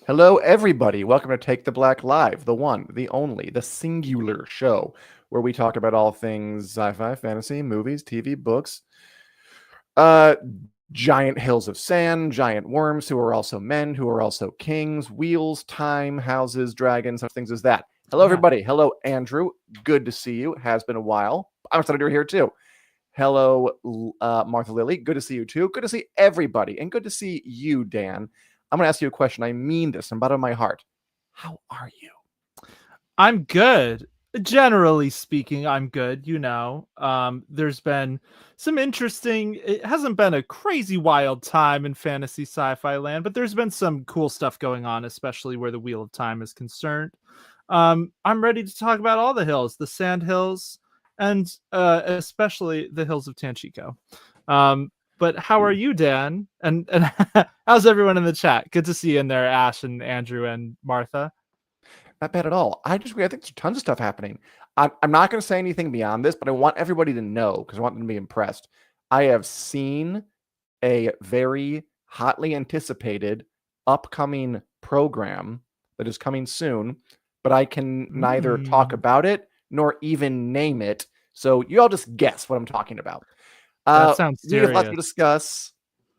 Hello, everybody. Welcome to Take the Black Live, the one, the only, the singular show where we talk about all things sci-fi, fantasy, movies, TV, books, uh, giant hills of sand, giant worms who are also men, who are also kings, wheels, time, houses, dragons, such things as that. Hello, Yeah. everybody. Hello, Andrew. Good to see you. Has been a while. I'm excited you're here too. Hello, Martha Lily. Good to see you too. Good to see everybody, and good to see you, Dan. I'm going to ask you a question. I mean this from the bottom of my heart. How are you? I'm good. Generally speaking, I'm good, There's been some interesting it hasn't been a crazy wild time in fantasy sci-fi land, but there's been some cool stuff going on, especially where the Wheel of Time is concerned. I'm ready to talk about all the hills, the sand hills, and especially the hills of Tanchico. But how are you, Dan? And how's everyone in the chat? Good to see you in there, Ash and Andrew and Martha. Not bad at all. I think there's tons of stuff happening. I'm not going to say anything beyond this, but I want everybody to know because I want them to be impressed. I have seen a very hotly anticipated upcoming program that is coming soon, but I can neither talk about it nor even name it. So you all just guess what I'm talking about. That sounds We have lots to serious. discuss.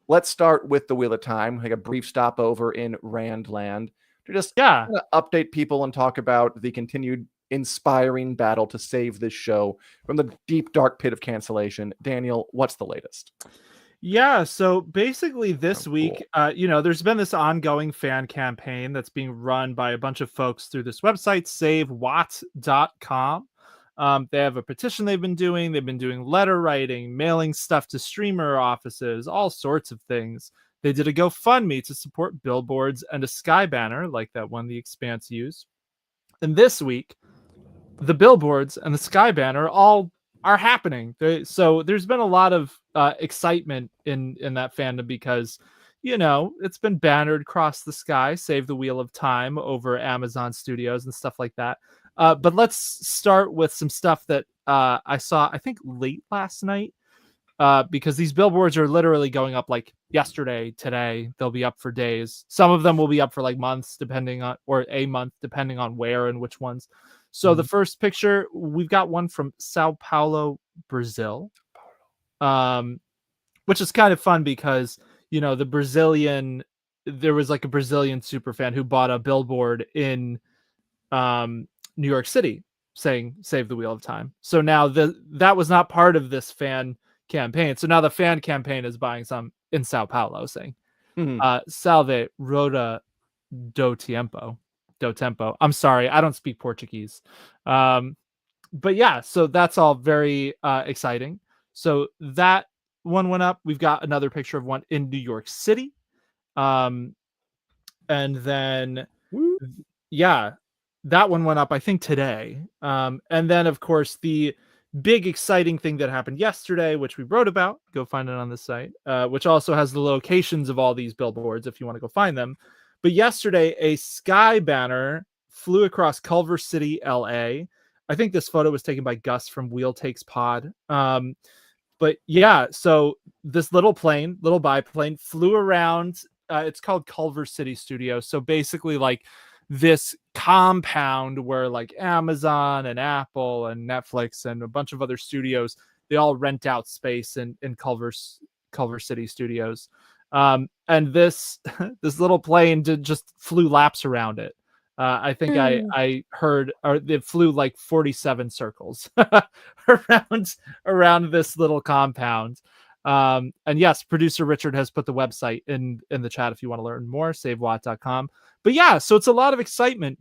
Let's start with the Wheel of Time, like a brief stopover in Randland to just Yeah. update people and talk about the continued inspiring battle to save this show from the deep, dark pit of cancellation. Daniel, what's the latest? Yeah, so basically this Oh, week, cool. there's been this ongoing fan campaign that's being run by a bunch of folks through this website, savewatt.com. They have a petition they've been doing. They've been doing letter writing, mailing stuff to streamer offices, all sorts of things. They did a GoFundMe to support billboards and a sky banner like that one the Expanse used. And this week, the billboards and the sky banner all are happening. So there's been a lot of excitement in that fandom because it's been bannered across the sky, save the Wheel of Time over Amazon Studios and stuff like that. But let's start with some stuff that I saw, I think, late last night. Because these billboards are literally going up like yesterday, today. They'll be up for days. Some of them will be up for like months, or a month, depending on where and which ones. So the first picture, we've got one from Sao Paulo, Brazil, which is kind of fun because there was like a Brazilian super fan who bought a billboard in New York City saying "Save the Wheel of Time." So now that was not part of this fan campaign. So now the fan campaign is buying some in Sao Paulo saying Mhm. "Salve Roda do Tempo." Do Tempo. I'm sorry, I don't speak Portuguese. But yeah, so that's all very exciting. So that one went up. We've got another picture of one in New York City. Um, and then Woo. yeah, that one went up, I think, today. And then, of course, the big exciting thing that happened yesterday, which we wrote about, go find it on the site, which also has the locations of all these billboards if you want to go find them. But yesterday, a sky banner flew across Culver City, LA. I think this photo was taken by Gus from Wheel Takes Pod. But yeah, so this little biplane, flew around. It's called Culver City Studios. So basically, like this compound where like Amazon and Apple and Netflix and a bunch of other studios, they all rent out space in Culver City Studios. And this this little plane just flew laps around it. I think I heard, or it flew like 47 circles around this little compound. And yes, producer Richard has put the website in the chat if you want to learn more, savewatt.com. But yeah, so it's a lot of excitement.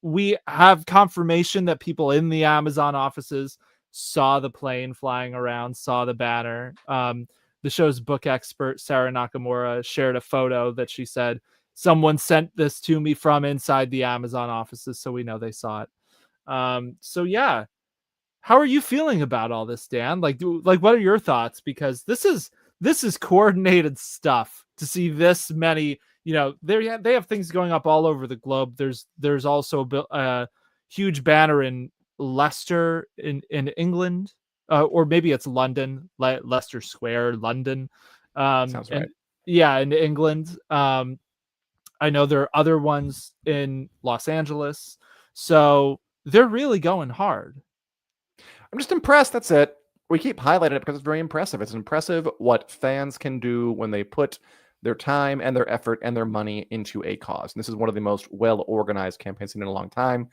We have confirmation that people in the Amazon offices saw the plane flying around, saw the banner. The show's book expert, Sarah Nakamura, shared a photo that she said, someone sent this to me from inside the Amazon offices, so we know they saw it. So yeah, how are you feeling about all this, Dan? Like what are your thoughts? Because this is coordinated stuff to see this many. They have things going up all over the globe. There's also a huge banner in Leicester in England, or maybe it's London, Leicester Square, London, Sounds and right. yeah, in England. I know there are other ones in Los Angeles. So they're really going hard. I'm just impressed. That's it. We keep highlighting it because it's very impressive. It's impressive what fans can do when they put their time and their effort and their money into a cause. And this is one of the most well-organized campaigns in a long time.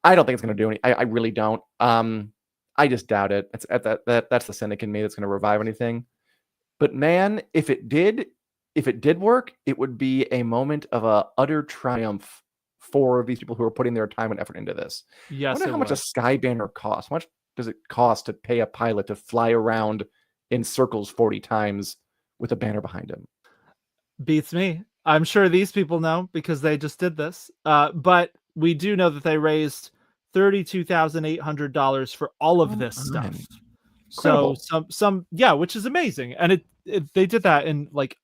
I don't think it's going to do any. I really don't. I just doubt it. That's the cynic in me that's going to revive anything. But man, if it did work, it would be a moment of utter triumph for these people who are putting their time and effort into this. I Yes, wonder it how much a would. sky banner costs. How much does it cost to pay a pilot to fly around in circles 40 times with a banner behind him? Beats me. I'm sure these people know because they just did this. But we do know that they raised $32,800 for all of Come this on. stuff. So Incredible. yeah, which is amazing. And they did that in like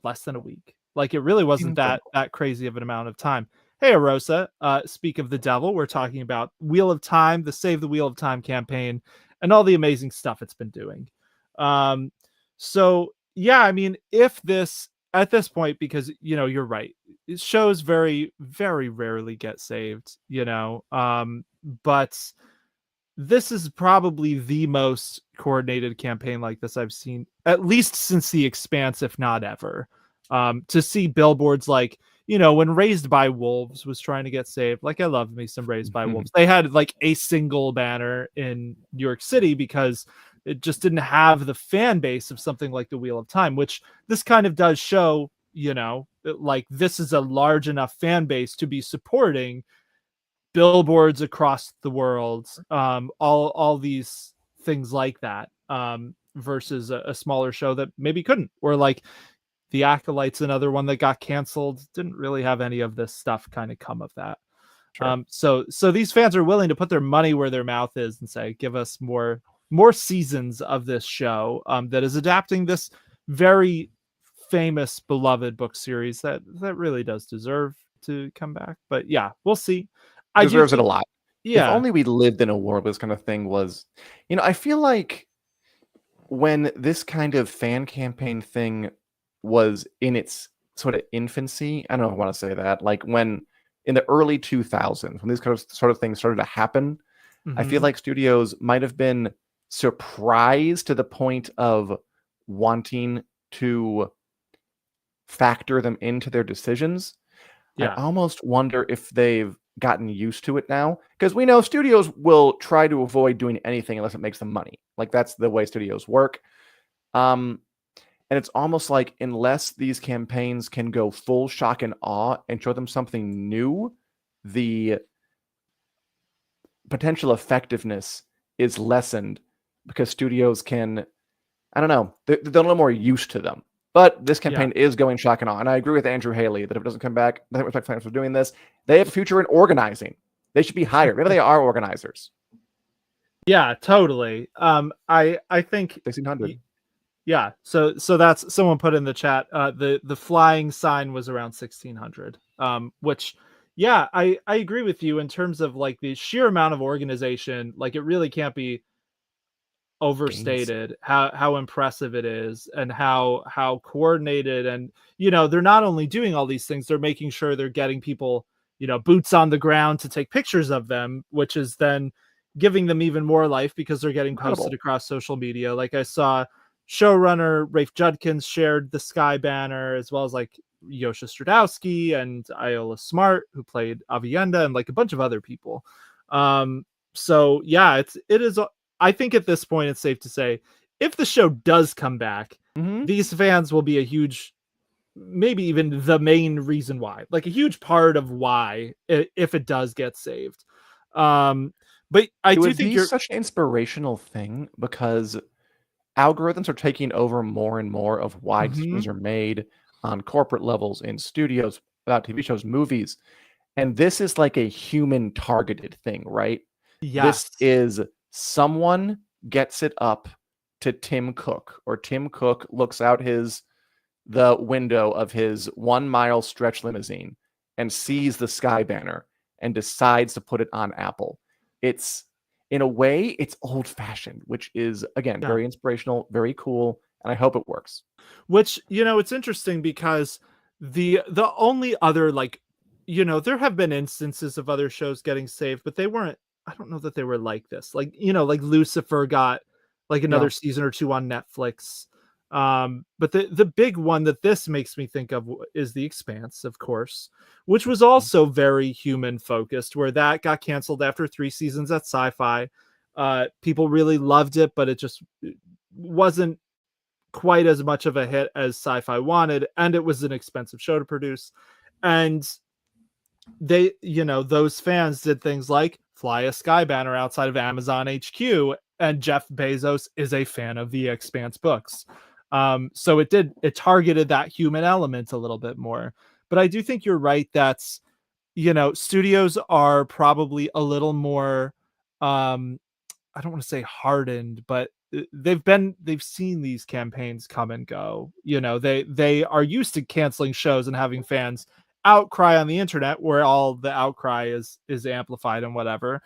less than a week. Like it really wasn't that Incredible. crazy of an amount of time. Hey Arosa, speak of the devil, we're talking about Wheel of Time, the Save the Wheel of Time campaign, and all the amazing stuff it's been doing. So yeah, I mean, if this at this point, because you're right, shows very, very rarely get saved, but this is probably the most coordinated campaign like this I've seen, at least since The Expanse, if not ever. To see billboards like, when Raised by Wolves was trying to get saved, like I love me some Raised by Wolves. They had like a single banner in New York City because it just didn't have the fan base of something like the Wheel of Time, which this kind of does show, like this is a large enough fan base to be supporting billboards across the world, all these things like that, versus a smaller show that maybe couldn't, or like The Acolyte's another one that got canceled, didn't really have any of this stuff kind of come of that. Sure. So these fans are willing to put their money where their mouth is and say, give us more seasons of this show, that is adapting this very famous, beloved book series that really does deserve to come back. But yeah, we'll see. I do Deserves it a think, lot. If yeah, only we lived in a world where this kind of thing was, I feel like when this kind of fan campaign thing was in its sort of infancy, I don't know if I want to say that, like when in the early 2000s, when these kind of sort of things started to happen, I feel mm-hmm, like studios might have been surprised to the point of wanting to factor them into their decisions. I yeah, almost wonder if they've gotten used to it now, because we know studios will try to avoid doing anything unless it makes them money. Like that's the way studios work. And it's almost like unless these campaigns can go full shock and awe and show them something new, the potential effectiveness is lessened because studios can, I don't know, they're a little more used to them. But this yeah, campaign is going shock and awe. And I agree with Andrew Haley that if it doesn't come back, I think Respect Fans for doing this. They have a future in organizing. They should be hired. Maybe they are organizers. yeah, totally. I think, 1600. yeah. So that's, someone put in the chat. The flying sign was around 1600. Which, yeah, I agree with you in terms of like the sheer amount of organization. Like it really can't be Gains. overstated how impressive it is, and how coordinated, and they're not only doing all these things, they're making sure they're getting people, boots on the ground to take pictures of them, which is then giving them even more life because they're getting posted Incredible. across social media. Like I saw showrunner Rafe Judkins shared the Sky banner, as well as like Yosha Stradowski and Iola Smart, who played Avienda, and like a bunch of other people. So yeah, it is, I think at this point it's safe to say, if the show does come back, Mm-hmm. these fans will be a huge, maybe even the main reason why, like a huge part of why, if it does get saved. But I It do would think be you're, such an inspirational thing because algorithms are taking over more and more of why Mhm. decisions are made on corporate levels in studios, about TV shows, movies. And this is like a human targeted thing, right? This Yes, is someone gets it up to Tim Cook, or Tim Cook looks out the window of his 1 mile stretch limousine and sees the Sky banner and decides to put it on Apple. It's, in a way, it's old fashioned, which is, again, yeah. very inspirational, very cool. And I hope it works. Which, it's interesting because The only other, like, there have been instances of other shows getting saved, but they weren't. I don't know that they were like this. Like, like Lucifer got like Yeah. another season or two on Netflix. But the big one that this makes me think of is The Expanse, of course, which was also very human focused, where that got canceled after 3 seasons at Sci-Fi. People really loved it, but it just wasn't quite as much of a hit as Sci-Fi wanted, and it was an expensive show to produce. And they, those fans did things like fly a sky banner outside of Amazon HQ, and Jeff Bezos is a fan of the Expanse books. So it targeted that human element a little bit more. But I do think you're right. That's, studios are probably a little more, I don't want to say hardened, but they've seen these campaigns come and go. They are used to canceling shows and having fans outcry on the internet, where all the outcry is amplified and whatever,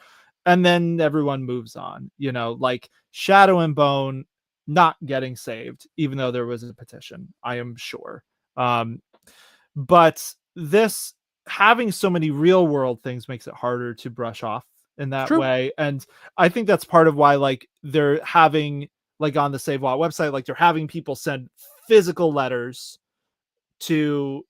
and then everyone moves on. Like Shadow and Bone not getting saved, even though there was a petition, I am sure. But this, having so many real world things, makes it harder to brush off in that True. way. And I think that's part of why, like, they're having, like, on the Save Watt website, like, they're having people send physical letters to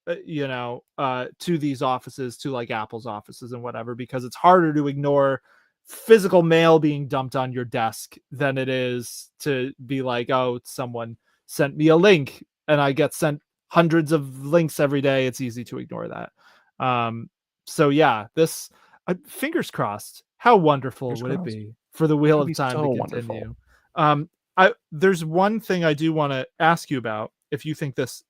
to these offices, to like Apple's offices and whatever, because it's harder to ignore physical mail being dumped on your desk than it is to be like, oh, someone sent me a link and I get sent hundreds of links every day. It's easy to ignore that. So yeah, this, fingers crossed. How wonderful Fingers would it crossed. be for the It Wheel would of be Time so to wonderful. continue? There's one thing I do want to ask you about, if you think this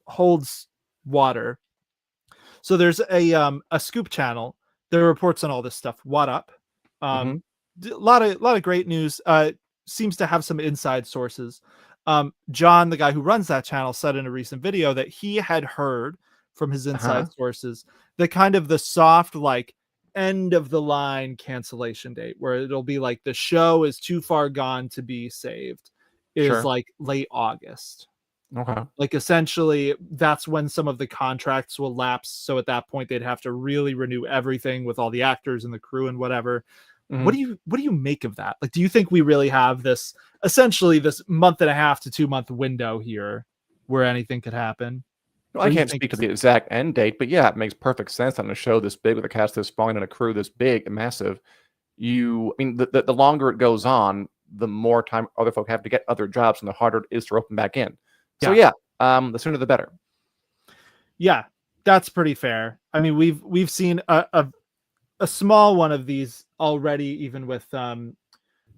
holds water. So there's a scoop channel that reports on all this stuff. What up? Hmm. A lot of great news. Seems to have some inside sources. John, the guy who runs that channel, said in a recent video that he had heard from his inside Uh-huh. sources that kind of the soft, like, end of the line cancellation date, where it'll be like the show is too far gone to be saved, is Sure. like late August. Okay. Like, essentially, that's when some of the contracts will lapse. So at that point, they'd have to really renew everything with all the actors and the crew and whatever. Hmm. What do you make of that? Like, do you think we really have this, essentially this month and a half to 2 month window here where anything could happen? Well, Or I do you can't think speak to the exact end date, but yeah, it makes perfect sense on a show this big with a cast this fine and a crew this big and massive. I mean, the longer it goes on, the more time other folk have to get other jobs, and the harder it is to rope them back in. So yeah. yeah, the sooner the better. Yeah, that's pretty fair. I mean, we've seen a small one of these already, even with the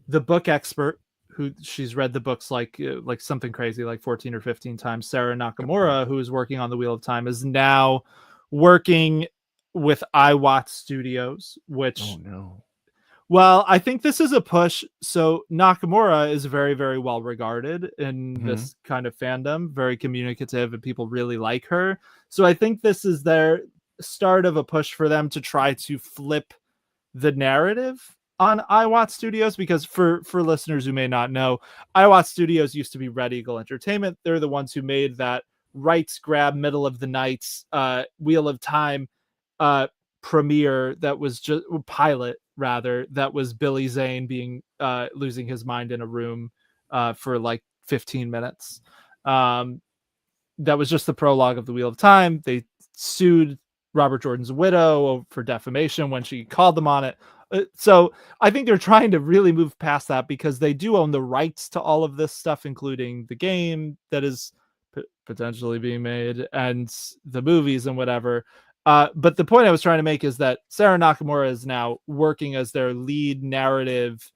book expert, who she's read the books like something crazy, like 14 or 15 times. Sarah Nakamura, who is working on the Wheel of Time, is now working with iWatch Studios, Oh which, no. well, I think this is a push. So Nakamura is very, very well regarded in Hmm. this kind of fandom, very communicative, and people really like her. So I think this is their start of a push for them to try to flip the narrative on iWatch Studios, because for listeners who may not know, iWatch Studios used to be Red Eagle Entertainment. They're the ones who made that rights grab middle of the night Wheel of Time premiere, that was just pilot, rather, that was Billy Zane being losing his mind in a room for like 15 minutes. That was just the prologue of the Wheel of Time. They sued Robert Jordan's widow for defamation when she called them on it. So I think they're trying to really move past that, because they do own the rights to all of this stuff, including the game that is potentially being made and the movies and whatever. But the point I was trying to make is that Sarah Nakamura is now working as their lead narrative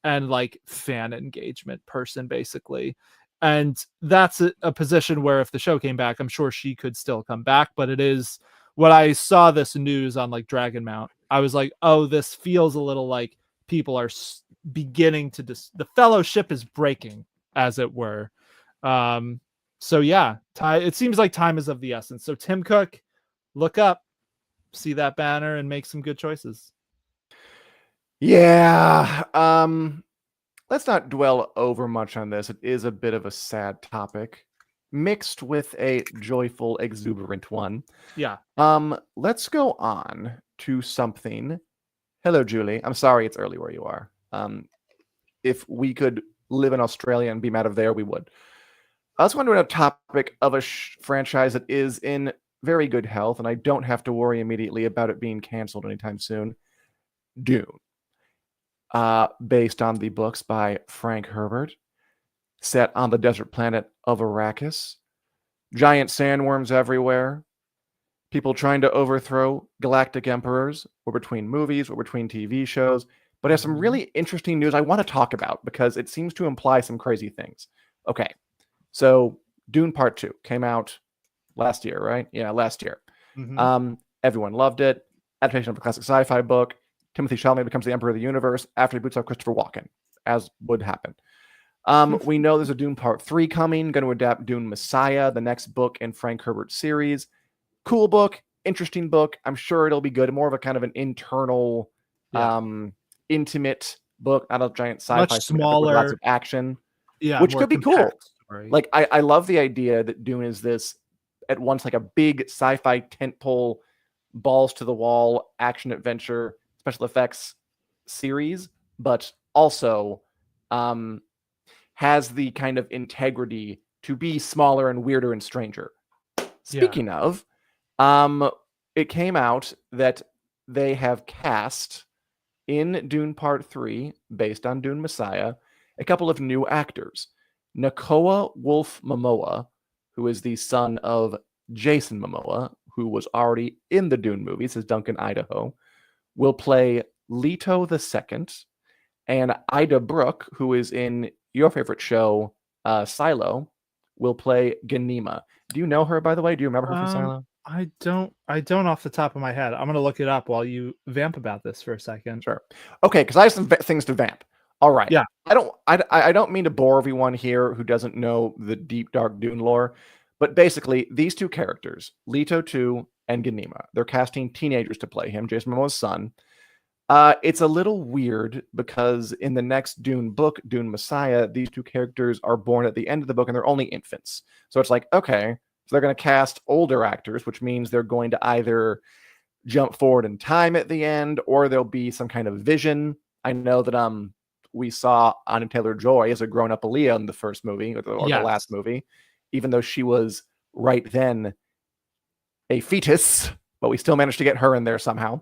and like fan engagement person, basically. And that's a position where if the show came back, I'm sure she could still come back. But it is, when I saw this news on like Dragon Mount, I was like, oh, this feels a little like people are beginning to the fellowship is breaking, as it were. So yeah, it seems like time is of the essence. So Tim Cook, look up, see that banner, and make some good choices. Yeah. Let's not dwell over much on this. It is a bit of a sad topic. mixed with a joyful, exuberant one. Yeah. Let's go on to something. Hello, Julie. I'm sorry it's early where you are. If we could live in Australia and beam out of there, we would. Let's go on to a topic of a franchise that is in very good health, and I don't have to worry immediately about it being canceled anytime soon. Dune. Based on the books by Frank Herbert, set on the desert planet of Arrakis. Giant sandworms everywhere. People trying to overthrow galactic emperors. We're between movies, we're between TV shows, but has some really interesting news I want to talk about because it seems to imply some crazy things. Okay, so Dune Part 2 came out last year, right? Yeah, last year. Everyone loved it. Adaptation of a classic sci-fi book. Timothée Chalamet becomes the Emperor of the Universe after he boots out Christopher Walken, as would happen. We know there's a Dune Part 3 coming, going to adapt Dune Messiah, the next book in Frank Herbert's series. Cool book, interesting book. I'm sure it'll be good. More of a kind of an internal, intimate book, not a giant sci-fi. Much smaller. With lots of action. Yeah, which could be cool. Story. Like, I love the idea that Dune is this, at once, like a big sci-fi tentpole, balls to the wall, action adventure, special effects series, but also has the kind of integrity to be smaller and weirder and stranger. Speaking of, it came out that they have cast in Dune Part 3, based on Dune Messiah, a couple of new actors. Nakoa-Wolf Momoa, who is the son of Jason Momoa, who was already in the Dune movies as Duncan Idaho, will play Leto II, and Ida Brooke, who is in your favorite show, Silo, will play Ganima. Do you know her, by the way? Do you remember her from Silo? I don't off the top of my head. I'm going to look it up while you vamp about this for a second. Sure. Okay, because I have some things to vamp. All right. Yeah. I don't mean to bore everyone here who doesn't know the deep, dark Dune lore, but basically, these two characters, Leto II and Ganima, they're casting teenagers to play him, Jason Momoa's son. It's a little weird because in the next Dune book, Dune Messiah, these two characters are born at the end of the book and they're only infants. So it's like, okay, so they're going to cast older actors, which means they're going to either jump forward in time at the end or there'll be some kind of vision. I know that we saw Anya Taylor-Joy as a grown-up Aaliyah in the first movie or the last movie, even though she was right then a fetus, but we still managed to get her in there somehow.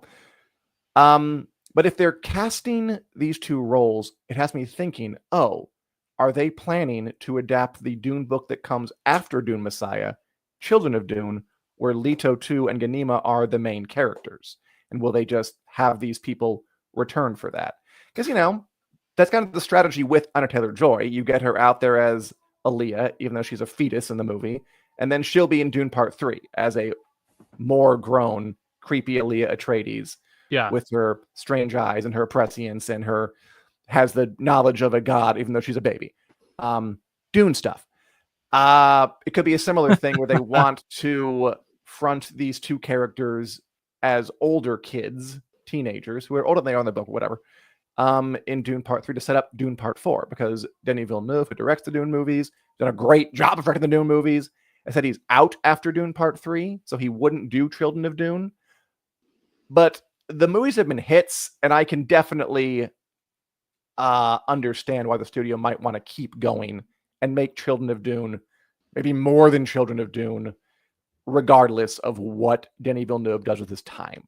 But if they're casting these two roles, it has me thinking, are they planning to adapt the Dune book that comes after Dune Messiah, Children of Dune, where Leto II and Ganima are the main characters? And will they just have these people return for that? Because, that's kind of the strategy with Anya Taylor-Joy. You get her out there as Aaliyah, even though she's a fetus in the movie, and then she'll be in Dune Part 3 as a more grown, creepy Aaliyah Atreides. Yeah. With her strange eyes and her prescience and her has the knowledge of a god, even though she's a baby. Dune stuff. It could be a similar thing where they want to front these two characters as older kids, teenagers, who are older than they are in the book, whatever, in Dune Part 3 to set up Dune Part 4, because Denis Villeneuve, who directs the Dune movies, done a great job of directing the Dune movies. I said he's out after Dune Part 3, so he wouldn't do Children of Dune. But the movies have been hits, and I can definitely understand why the studio might want to keep going and make Children of Dune maybe more than Children of Dune, regardless of what Denis Villeneuve does with his time.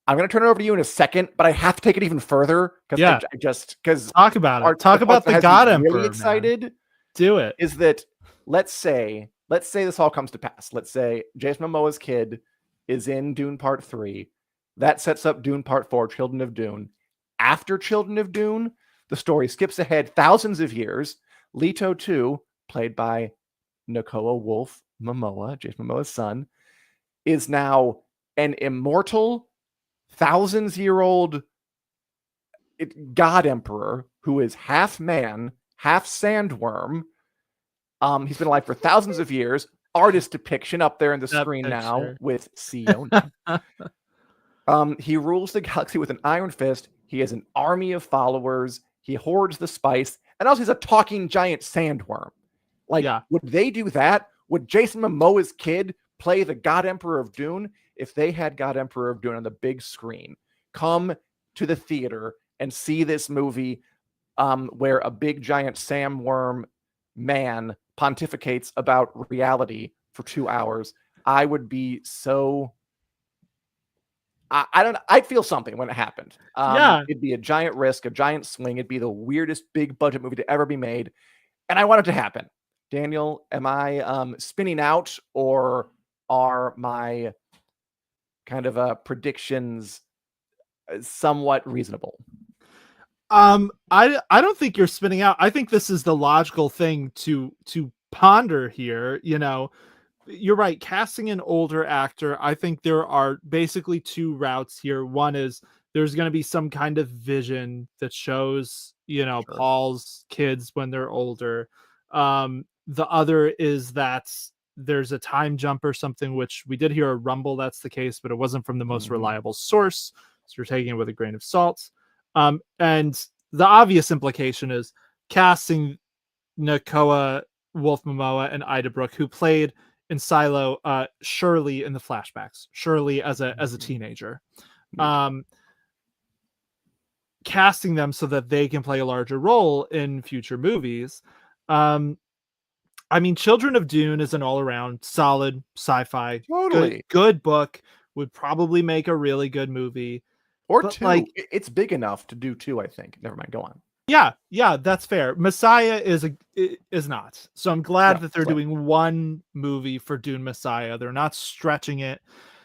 I'm going to turn it over to you in a second, but I have to take it even further because because talk about it. Talk about the God Emperor. Really excited. Man. Do it. Is that let's say this all comes to pass. Let's say Jason Momoa's kid is in Dune Part 3. That sets up Dune Part 4, Children of Dune. After Children of Dune, the story skips ahead thousands of years. Leto II, played by Nakoa-Wolf Momoa, Jason Momoa's son, is now an immortal, thousands-year-old god emperor who is half man, half sandworm. He's been alive for thousands of years. Artist depiction up there in the screen now with CEO. He rules the galaxy with an iron fist. He has an army of followers. He hoards the spice. And also he's a talking giant sandworm. Like, Yeah. would they do that? Would Jason Momoa's kid play the God Emperor of Dune? If they had God Emperor of Dune on the big screen, come to the theater and see this movie where a big giant sandworm man pontificates about reality for 2 hours, I would be so... I don't know. I'd feel something when it happened. Yeah. It'd be a giant risk, a giant swing. It'd be the weirdest big budget movie to ever be made. And I want it to happen. Daniel, am I spinning out, or are my kind of predictions somewhat reasonable? I don't think you're spinning out. I think this is the logical thing to ponder here. You know, you're right. Casting an older actor, I think there are basically two routes here. One is there's going to be some kind of vision that shows, you know, Sure. Paul's kids when they're older. The other is that there's a time jump or something, which we did hear a rumble that's the case, but it wasn't from the most reliable source. So you're taking it with a grain of salt. And the obvious implication is casting Nakoa-Wolf Momoa and Ida Brooke, who played in Silo Shirley in the flashbacks, Shirley as a teenager. Casting them so that they can play a larger role in future movies. I mean, Children of Dune is an all-around solid sci-fi, Totally. good book, would probably make a really good movie. Or But, two. like, It's big enough to do two, I think. Never mind. Go on. Yeah, that's fair. Messiah is not. So I'm glad that they're slick. doing one movie for Dune Messiah. They're not stretching it.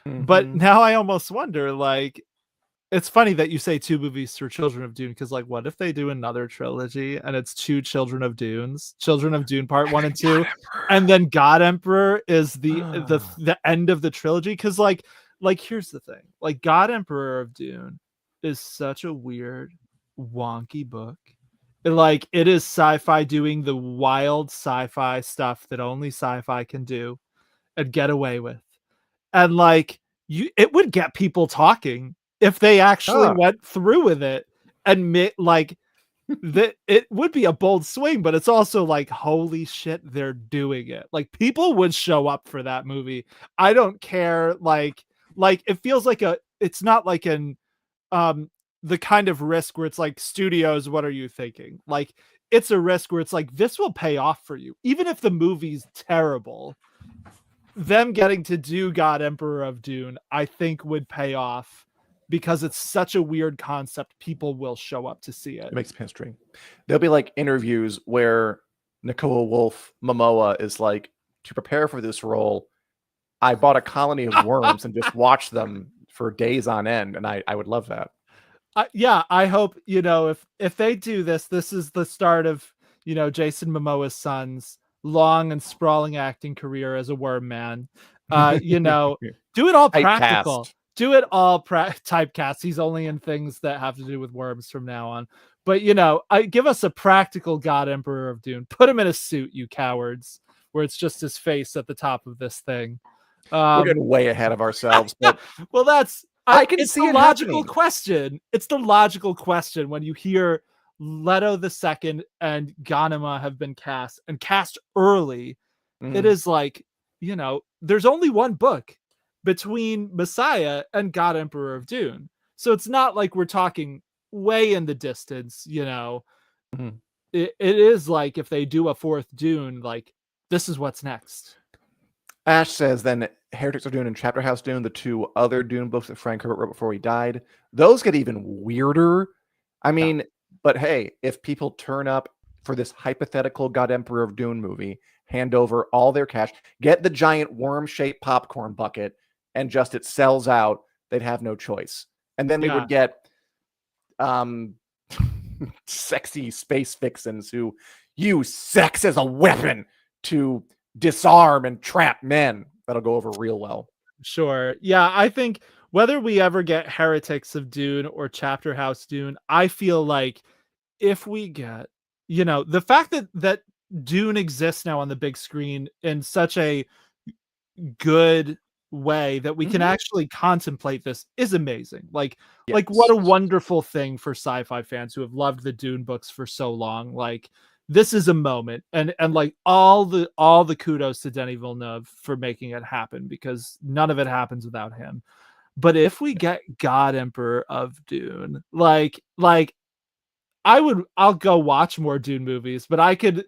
But now I almost wonder, like, it's funny that you say two movies for Children of Dune, because, like, what if they do another trilogy and it's two Children of Dunes, Children of Dune Part 1 and 2, and then God Emperor is the end of the trilogy? Because like here's the thing, like, God Emperor of Dune is such a weird, wonky book. Like, it is sci-fi doing the wild sci-fi stuff that only sci-fi can do and get away with, and like, it would get people talking if they actually went through with it. And like, that it would be a bold swing, but it's also like, holy shit, they're doing it. Like, people would show up for that movie. I don't care. Like it feels like it's not like an the kind of risk where it's like, studios, what are you thinking? Like, it's a risk where it's like, this will pay off for you, even if the movie's terrible. Them getting to do God Emperor of Dune, I think, would pay off, because it's such a weird concept. People will show up to see it. It makes history. There'll be like interviews where Nakoa-Wolf Momoa is like, to prepare for this role, I bought a colony of worms and just watched them for days on end, and I would love that. Yeah, I hope, you know, if they do this is the start of, you know, Jason Momoa's son's long and sprawling acting career as a worm man. You know, do it all practical. Do it all typecast. He's only in things that have to do with worms from now on. But, you know, give us a practical God Emperor of Dune. Put him in a suit, you cowards, where it's just his face at the top of this thing. We're getting way ahead of ourselves. But well, I can see the logical question. It's the logical question when you hear Leto II and Ghanima have been cast, and cast early. It is like, you know, there's only one book between Messiah and God Emperor of Dune. So it's not like we're talking way in the distance, you know. It is like, if they do a fourth Dune, like, this is what's next. Ash says, then Heretics of Dune and Chapter House Dune, the two other Dune books that Frank Herbert wrote before he died, those get even weirder. I mean, but hey, if people turn up for this hypothetical God Emperor of Dune movie, hand over all their cash, get the giant worm-shaped popcorn bucket, and just it sells out, they'd have no choice. And then they would get sexy space vixens who use sex as a weapon to disarm and trap men. That'll go over real well. Sure. Yeah, I think whether we ever get Heretics of Dune or Chapter House Dune, I feel like if we get, you know, the fact that Dune exists now on the big screen in such a good way that we can actually contemplate this is amazing. Like what a wonderful thing for sci-fi fans who have loved the Dune books for so long. Like, this is a moment, and like all the kudos to Denis Villeneuve for making it happen, because none of it happens without him. But if we get God Emperor of Dune, like I'll go watch more Dune movies, but I could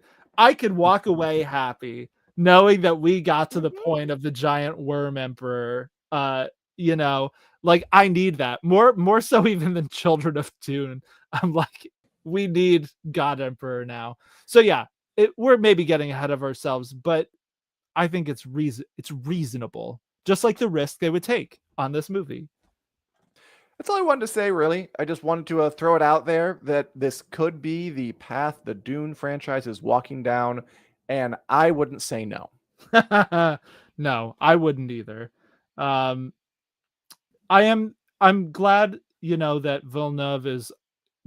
walk away happy knowing that we got to the point of the giant worm emperor. You know, like I need that more so even than Children of Dune. I'm like, we need God Emperor now. So yeah, we're maybe getting ahead of ourselves, but I think it's reasonable, just like the risk they would take on this movie. That's all I wanted to say, really. I just wanted to throw it out there that this could be the path the Dune franchise is walking down, and I wouldn't say no. No, I wouldn't either. Um, I'm glad, that Villeneuve is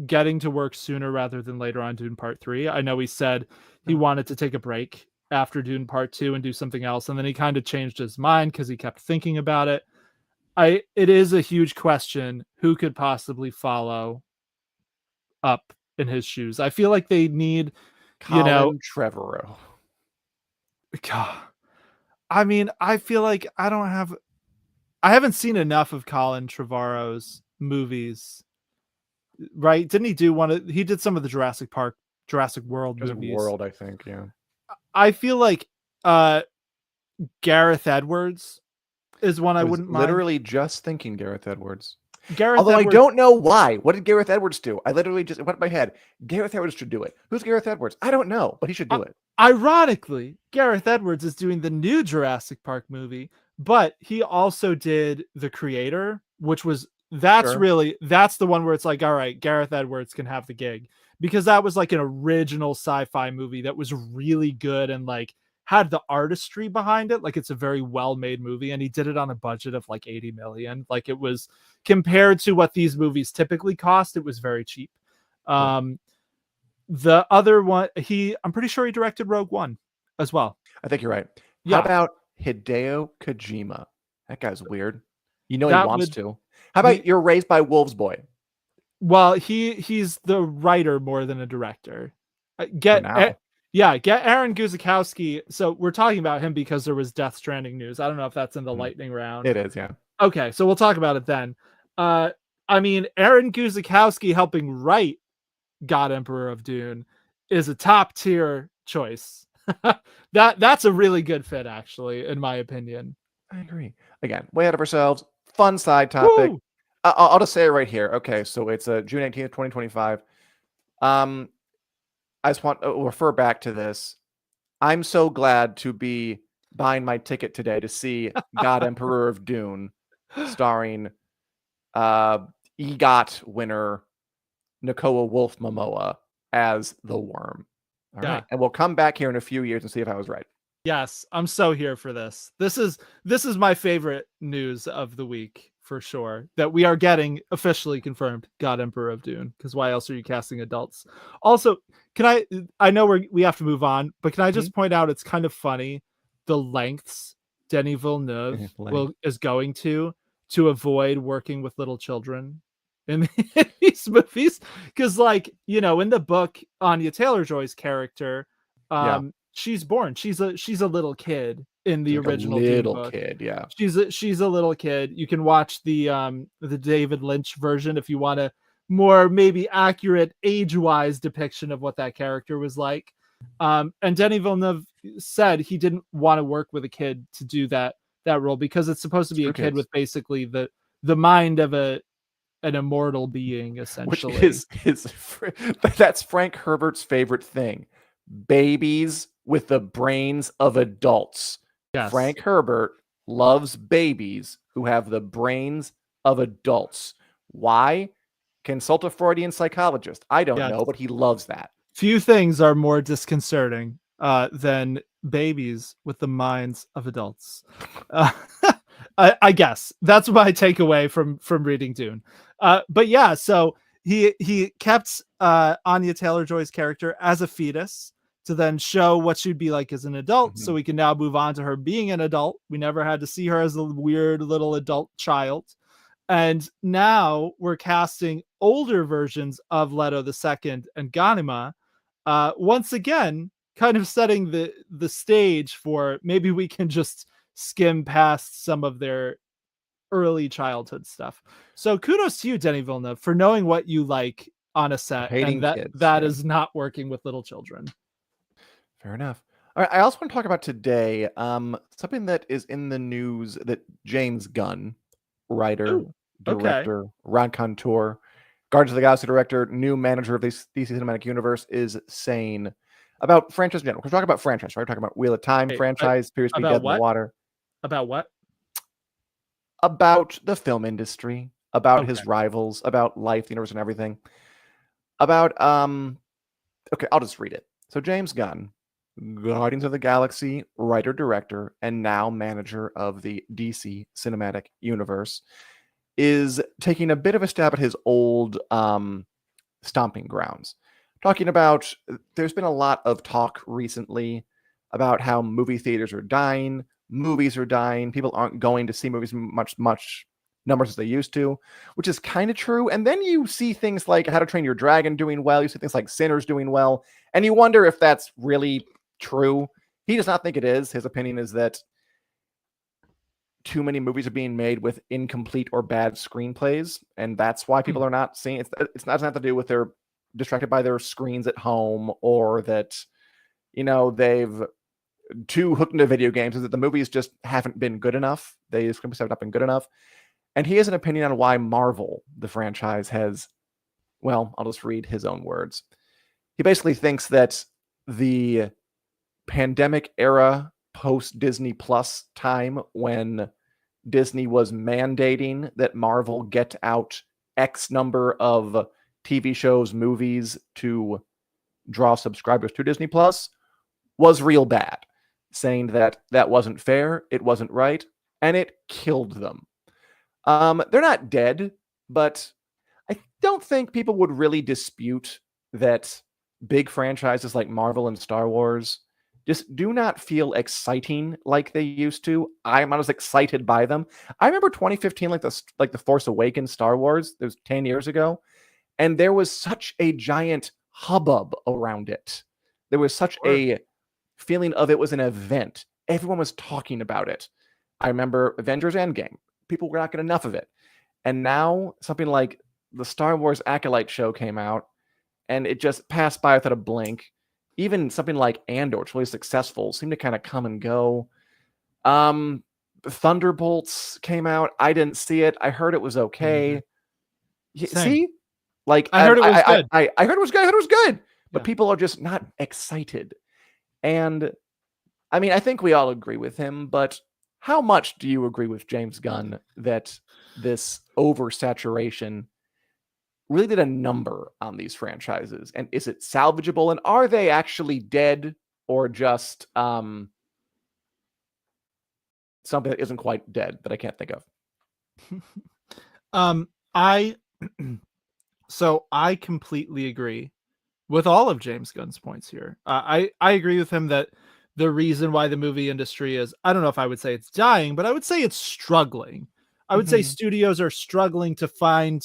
getting to work sooner rather than later on Dune Part 3. I know he said he wanted to take a break after Dune Part 2 and do something else, and then he kind of changed his mind because he kept thinking about it. It is a huge question who could possibly follow up in his shoes. I feel like they need, Colin Trevorrow. God, I mean, I feel like I haven't seen enough of Colin Trevorrow's movies. Right? Didn't he do he did some of the Jurassic World movies. World, I think, yeah. I feel like Gareth Edwards is one I wouldn't mind. Literally just thinking Gareth Edwards. Although I don't know why. What did Gareth Edwards do? I literally just, it went in my head. Gareth Edwards should do it. Who's Gareth Edwards? I don't know, but he should do it. Ironically, Gareth Edwards is doing the new Jurassic Park movie, but he also did The Creator, which was, that's the one where it's like, all right, Gareth Edwards can have the gig, because that was like an original sci-fi movie that was really good and like had the artistry behind it. Like it's a very well-made movie, and he did it on a budget of like 80 million. Like it was, compared to what these movies typically cost, it was very cheap. The other one, I'm pretty sure he directed Rogue One as well. I think you're right. Yeah. How about Hideo Kojima? That guy's weird. He wants to. How about You're Raised by Wolves boy? Well, he's the writer more than a director. Get Aaron Guzikowski. So we're talking about him because there was Death Stranding news. I don't know if that's in the lightning round. It is, yeah. Okay, so we'll talk about it then. I mean, Aaron Guzikowski helping write God Emperor of Dune is a top tier choice. That's a really good fit, actually, in my opinion. I agree. Again, way out of ourselves. Fun side topic. I'll just say it right here. Okay, so it's June 18th, 2025. I just want to refer back to this. I'm so glad to be buying my ticket today to see God Emperor of Dune, starring EGOT winner Nakoa-Wolf Momoa as the worm. All right. And we'll come back here in a few years and see if I was right. Yes, I'm so here for this. This is my favorite news of the week for sure, that we are getting officially confirmed God Emperor of Dune, because why else are you casting adults? Also, I know we have to move on, but can I just point out, it's kind of funny the lengths Denis Villeneuve is going to avoid working with little children in these movies, because like, in the book, Anya Taylor-Joy's character, she's born, she's a little kid in the original little book. Kid, yeah. She's a little kid. You can watch the David Lynch version if you want a more maybe accurate age-wise depiction of what that character was like. And Denis Villeneuve said he didn't want to work with a kid to do that role, because it's supposed to be a kid with basically the mind of an immortal being, essentially. Which is that's Frank Herbert's favorite thing. Babies with the brains of adults. Yes. Frank Herbert loves babies who have the brains of adults. Why? Consult a Freudian psychologist. I don't know, but he loves that. Few things are more disconcerting than babies with the minds of adults. I guess that's my takeaway from reading Dune. But yeah, so he kept Anya Taylor-Joy's character as a fetus to then show what she'd be like as an adult. So we can now move on to her being an adult. We never had to see her as a weird little adult child. And now we're casting older versions of Leto II and Ghanima once again, kind of setting the stage for maybe we can just skim past some of their early childhood stuff. So kudos to you, Denis Villeneuve, for knowing what you like on a set, Hating and kids. that Yeah. is not working with little children. Fair enough. All right, I also want to talk about today something that is in the news that James Gunn, writer, Ooh, okay. director, raconteur, Guardians of the Galaxy director, new manager of this DC Cinematic Universe, is saying about franchise in general. We're talking about franchise, right? We're talking about Wheel of Time Wait, franchise, Pierce Be about Dead in the what? Water, About what? about the film industry, about Okay. his rivals, about life, the universe, and everything. About okay, I'll just read it. So James Gunn, Guardians of the Galaxy writer, director, and now manager of the DC Cinematic Universe, is taking a bit of a stab at his old stomping grounds. Talking about, there's been a lot of talk recently about how movie theaters are dying, movies are dying, people aren't going to see movies much numbers as they used to, which is kind of true. And then you see things like How to Train Your Dragon doing well, you see things like Sinners doing well, and you wonder if that's really true. He does not think it is. His opinion is that too many movies are being made with incomplete or bad screenplays, and that's why people are not seeing it. It's not to do with they're distracted by their screens at home, or that they've too hooked into video games, is that the movies just haven't been good enough. The screenplays have not been good enough. And he has an opinion on why Marvel, the franchise, has, well, I'll just read his own words. He basically thinks that the pandemic era, post Disney Plus time, when Disney was mandating that Marvel get out X number of TV shows, movies to draw subscribers to Disney Plus, was real bad, saying that that wasn't fair, it wasn't right, and it killed them. They're not dead, but I don't think people would really dispute that big franchises like Marvel and Star Wars just do not feel exciting like they used to. I'm not as excited by them. I remember 2015, like the Force Awakens Star Wars. It was 10 years ago, and there was such a giant hubbub around it. There was such a feeling of it was an event. Everyone was talking about it. I remember Avengers Endgame. People were not getting enough of it. And now something like the Star Wars Acolyte show came out, and it just passed by without a blink. Even something like Andor, which was really successful, seemed to kind of come and go. Thunderbolts came out. I didn't see it. I heard it was okay. See? Like I heard it was good. I heard it was good. I heard it was good. But Yeah. people are just not excited. And I mean, I think we all agree with him, but how much do you agree with James Gunn that this oversaturation really did a number on these franchises? And is it salvageable? And are they actually dead, or just something that isn't quite dead that I can't think of? I completely agree with all of James Gunn's points here. I agree with him that the reason why the movie industry is, I don't know if I would say it's dying, but I would say it's struggling. I would say studios are struggling to find,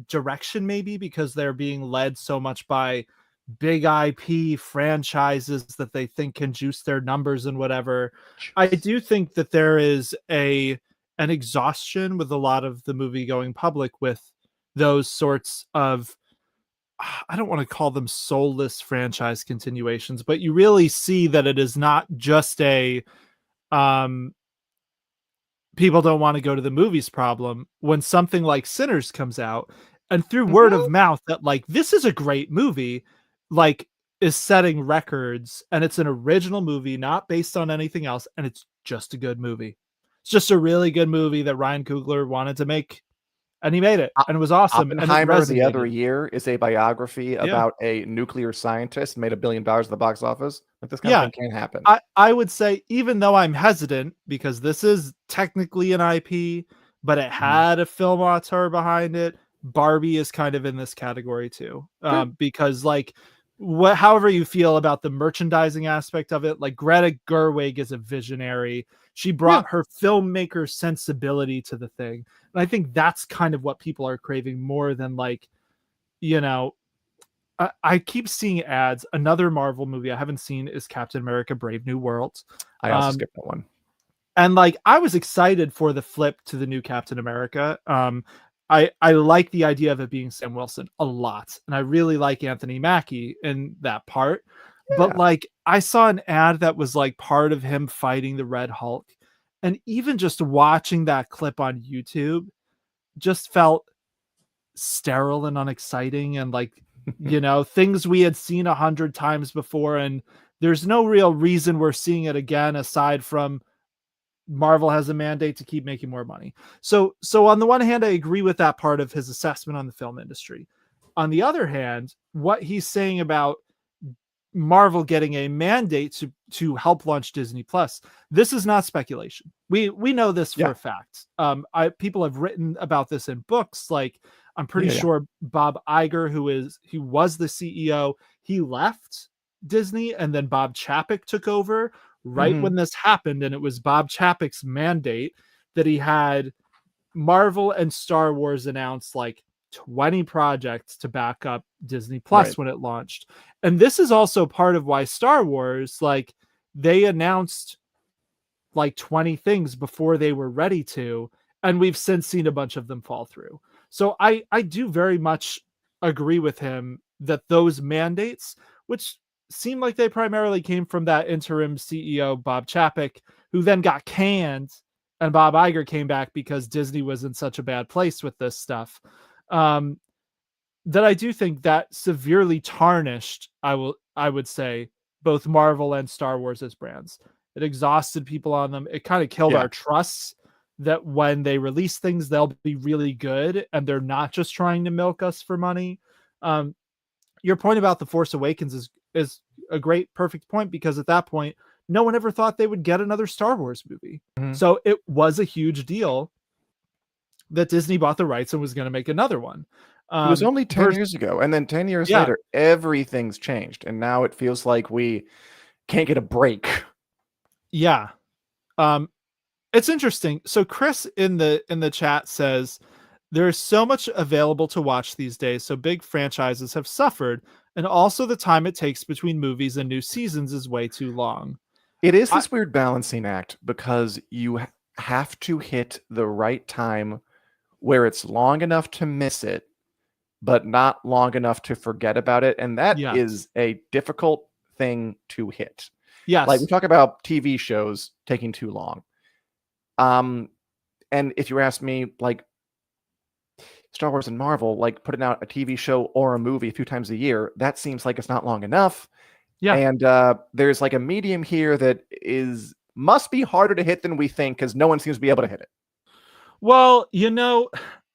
direction, maybe because they're being led so much by big IP franchises that they think can juice their numbers and whatever. I do think that there is an exhaustion with a lot of the movie going public with those sorts of, I don't want to call them soulless franchise continuations, but you really see that it is not just a people don't want to go to the movies problem when something like Sinners comes out, and through word of mouth that like this is a great movie, like is setting records, and it's an original movie not based on anything else, and it's just a good movie. It's just a really good movie that Ryan Coogler wanted to make, and he made it, and it was awesome. Oppenheimer, and it the other resonated. year, is a biography about a nuclear scientist, made $1 billion at the box office. Like, this kind of thing can't happen. I would say, even though I'm hesitant because this is technically an IP, but it had a film auteur behind it, Barbie is kind of in this category too. Because like however you feel about the merchandising aspect of it, like Greta Gerwig is a visionary. She brought her filmmaker sensibility to the thing. And I think that's kind of what people are craving more than like, I keep seeing ads. Another Marvel movie I haven't seen is Captain America: Brave New World. I also skipped that one. And like I was excited for the flip to the new Captain America. I like the idea of it being Sam Wilson a lot, and I really like Anthony Mackie in that part. But Yeah. like I saw an ad that was like part of him fighting the Red Hulk, and even just watching that clip on YouTube just felt sterile and unexciting, and like things we had seen 100 times before, and there's no real reason we're seeing it again aside from Marvel has a mandate to keep making more money. So on the one hand, I agree with that part of his assessment on the film industry. On the other hand, what he's saying about Marvel getting a mandate to help launch Disney Plus, this is not speculation. We know this for a fact. People have written about this in books. Like I'm pretty sure Bob Iger, who was the CEO, he left Disney, and then Bob Chapek took over right when this happened, and it was Bob Chapek's mandate that he had Marvel and Star Wars announce like 20 projects to back up Disney Plus when it launched. And this is also part of why Star Wars, like they announced like 20 things before they were ready to, and we've since seen a bunch of them fall through. So I do very much agree with him that those mandates, which seemed like they primarily came from that interim CEO, Bob Chapek, who then got canned, and Bob Iger came back because Disney was in such a bad place with this stuff. That I do think that severely tarnished, I would say, both Marvel and Star Wars as brands. It exhausted people on them. It kind of killed our trusts that when they release things, they'll be really good and they're not just trying to milk us for money. Your point about The Force Awakens is a great, perfect point, because at that point, no one ever thought they would get another Star Wars movie. So it was a huge deal that Disney bought the rights and was going to make another one. It was only 10 years ago. And then 10 years later, everything's changed. And now it feels like we can't get a break. Yeah. It's interesting. So Chris in the chat says, there's so much available to watch these days, so big franchises have suffered, and also the time it takes between movies and new seasons is way too long. It is this weird balancing act, because you have to hit the right time where it's long enough to miss it, but not long enough to forget about it. And that is a difficult thing to hit. Yes. Like we talk about TV shows taking too long. And if you ask me, like Star Wars and Marvel, like putting out a TV show or a movie a few times a year, that seems like it's not long enough. Yeah. And there's like a medium here that must be harder to hit than we think, because no one seems to be able to hit it. Well,